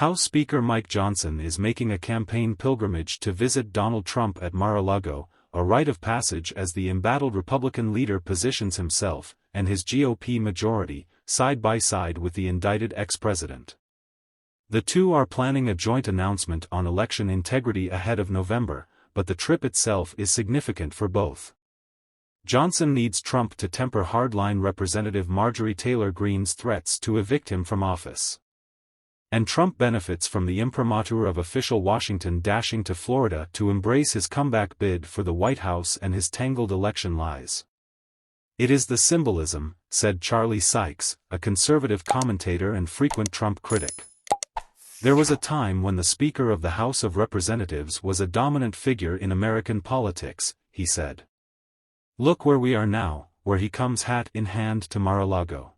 House Speaker Mike Johnson is making a campaign pilgrimage to visit Donald Trump at Mar-a-Lago, a rite of passage as the embattled Republican leader positions himself, and his GOP majority, side by side with the indicted ex-president. The two are planning a joint announcement on election integrity ahead of November, but the trip itself is significant for both. Johnson needs Trump to temper hardline Representative Marjorie Taylor Greene's threats to evict him from office. And Trump benefits from the imprimatur of official Washington dashing to Florida to embrace his comeback bid for the White House and his tangled election lies. "It is the symbolism," said Charlie Sykes, a conservative commentator and frequent Trump critic. "There was a time when the Speaker of the House of Representatives was a dominant figure in American politics," he said. "Look where we are now, where he comes hat in hand to Mar-a-Lago."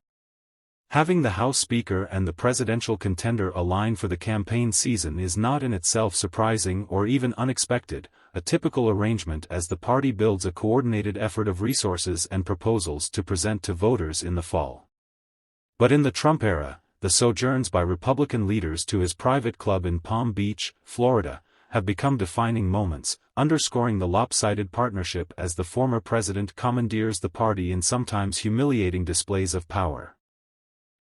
Having the House Speaker and the presidential contender align for the campaign season is not in itself surprising or even unexpected, a typical arrangement as the party builds a coordinated effort of resources and proposals to present to voters in the fall. But in the Trump era, the sojourns by Republican leaders to his private club in Palm Beach, Florida, have become defining moments, underscoring the lopsided partnership as the former president commandeers the party in sometimes humiliating displays of power.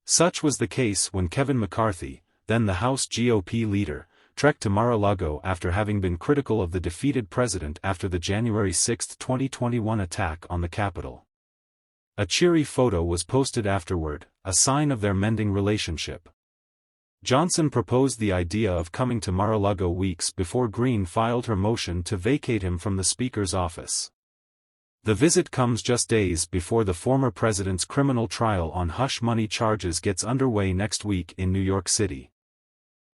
Such was the case when Kevin McCarthy, then the House GOP leader, trekked to Mar-a-Lago after having been critical of the defeated president after the January 6, 2021 attack on the Capitol. A cheery photo was posted afterward, a sign of their mending relationship. Johnson proposed the idea of coming to Mar-a-Lago weeks before Greene filed her motion to vacate him from the Speaker's office. The visit comes just days before the former president's criminal trial on hush money charges gets underway next week in New York City.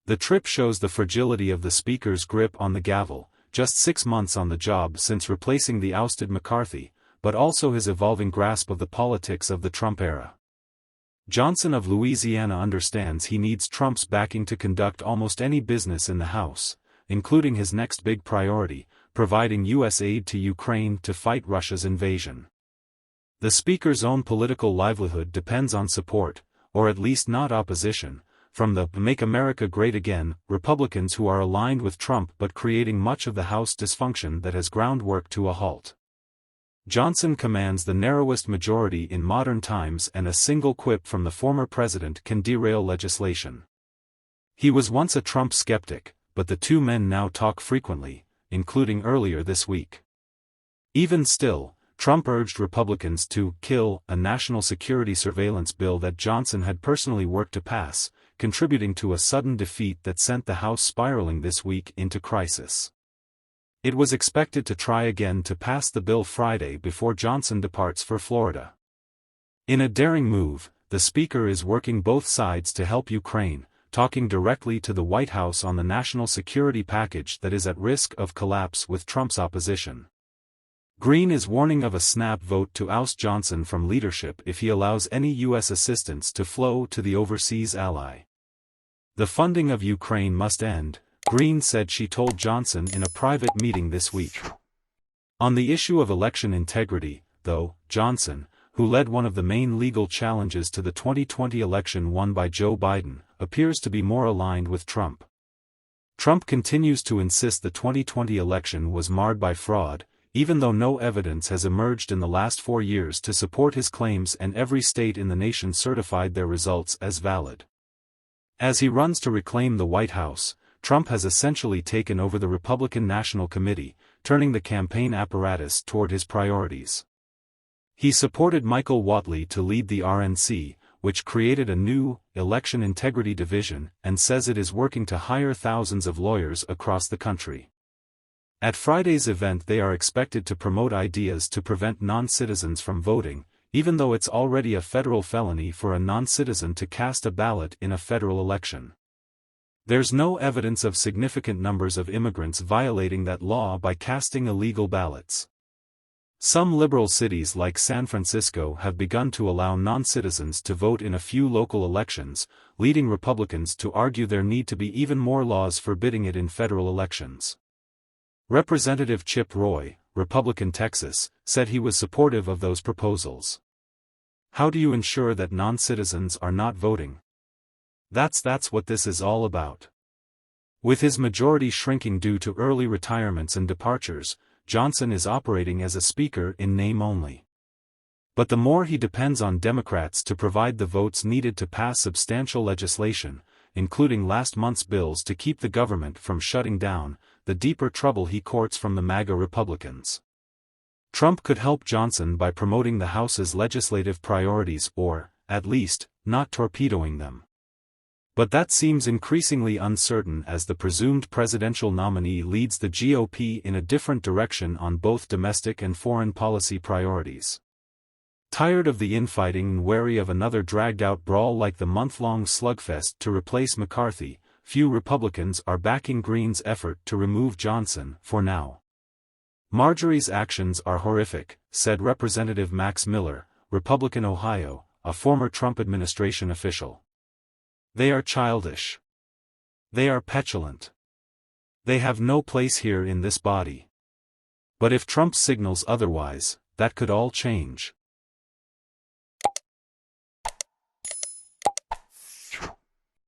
The trip shows the fragility of the Speaker's grip on the gavel, just 6 months on the job since replacing the ousted McCarthy, but also his evolving grasp of the politics of the Trump era. Johnson of Louisiana understands he needs Trump's backing to conduct almost any business in the House, including his next big priority, providing U.S. aid to Ukraine to fight Russia's invasion. The Speaker's own political livelihood depends on support, or at least not opposition, from the "Make America Great Again" Republicans who are aligned with Trump but creating much of the House dysfunction that has ground work to a halt. Johnson commands the narrowest majority in modern times, and a single quip from the former president can derail legislation. He was once a Trump skeptic, but the two men now talk frequently, including earlier this week. Even still, Trump urged Republicans to kill a national security surveillance bill that Johnson had personally worked to pass, contributing to a sudden defeat that sent the House spiraling this week into crisis. It was expected to try again to pass the bill Friday before Johnson departs for Florida. In a daring move, the Speaker is working both sides to help Ukraine, talking directly to the White House on the national security package that is at risk of collapse with Trump's opposition. Greene is warning of a snap vote to oust Johnson from leadership if he allows any U.S. assistance to flow to the overseas ally. "The funding of Ukraine must end," Greene said she told Johnson in a private meeting this week. On the issue of election integrity, though, Johnson, who led one of the main legal challenges to the 2020 election won by Joe Biden, appears to be more aligned with Trump. Trump continues to insist the 2020 election was marred by fraud, even though no evidence has emerged in the last 4 years to support his claims, and every state in the nation certified their results as valid. As he runs to reclaim the White House, Trump has essentially taken over the Republican National Committee, turning the campaign apparatus toward his priorities. He supported Michael Whatley to lead the RNC, which created a new, election integrity division, and says it is working to hire thousands of lawyers across the country. At Friday's event they are expected to promote ideas to prevent non-citizens from voting, even though it's already a federal felony for a non-citizen to cast a ballot in a federal election. There's no evidence of significant numbers of immigrants violating that law by casting illegal ballots. Some liberal cities like San Francisco have begun to allow non-citizens to vote in a few local elections, leading Republicans to argue there need to be even more laws forbidding it in federal elections. Representative Chip Roy, Republican Texas, said he was supportive of those proposals. How do you ensure that non-citizens are not voting? That's what this is all about. With his majority shrinking due to early retirements and departures, Johnson is operating as a speaker in name only. But the more he depends on Democrats to provide the votes needed to pass substantial legislation, including last month's bills to keep the government from shutting down, the deeper trouble he courts from the MAGA Republicans. Trump could help Johnson by promoting the House's legislative priorities or, at least, not torpedoing them. But that seems increasingly uncertain as the presumed presidential nominee leads the GOP in a different direction on both domestic and foreign policy priorities. Tired of the infighting and wary of another dragged-out brawl like the month-long slugfest to replace McCarthy, few Republicans are backing Greene's effort to remove Johnson, for now. Marjorie's actions are horrific, said Representative Max Miller, Republican Ohio, a former Trump administration official. They are childish. They are petulant. They have no place here in this body. But if Trump signals otherwise, that could all change.